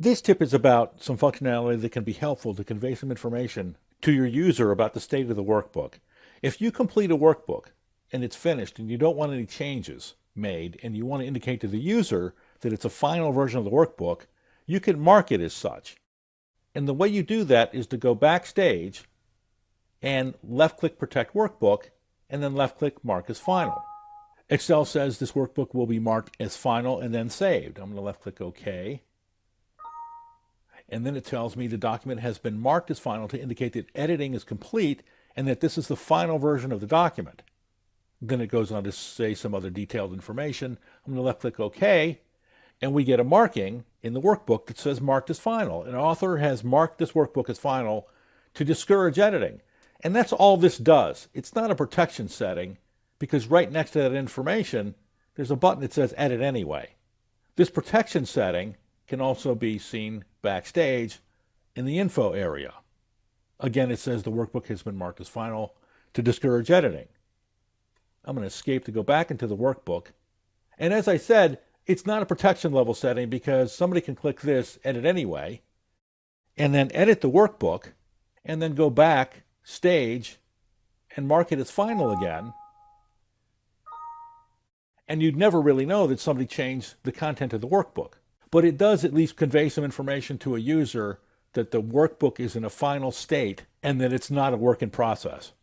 This tip is about some functionality that can be helpful to convey some information to your user about the state of the workbook. If you complete a workbook and it's finished and you don't want any changes made and you want to indicate to the user that it's a final version of the workbook, you can mark it as such. And the way you do that is to go Backstage and left-click Protect Workbook and then left-click Mark as Final. Excel says this workbook will be marked as final and then saved. I'm going to left-click OK. And then it tells me the document has been marked as final to indicate that editing is complete and that this is the final version of the document. Then it goes on to say some other detailed information. I'm going to left-click OK, and we get a marking in the workbook that says marked as final. An author has marked this workbook as final to discourage editing. And that's all this does. It's not a protection setting because right next to that information, there's a button that says Edit Anyway. This protection setting can also be seen backstage in the info area. Again, it says the workbook has been marked as final to discourage editing. I'm going to escape to go back into the workbook. And as I said, it's not a protection level setting because somebody can click this, Edit Anyway, and then edit the workbook, and then go back, stage, and mark it as final again. And you'd never really know that somebody changed the content of the workbook. But it does at least convey some information to a user that the workbook is in a final state and that it's not a work in process.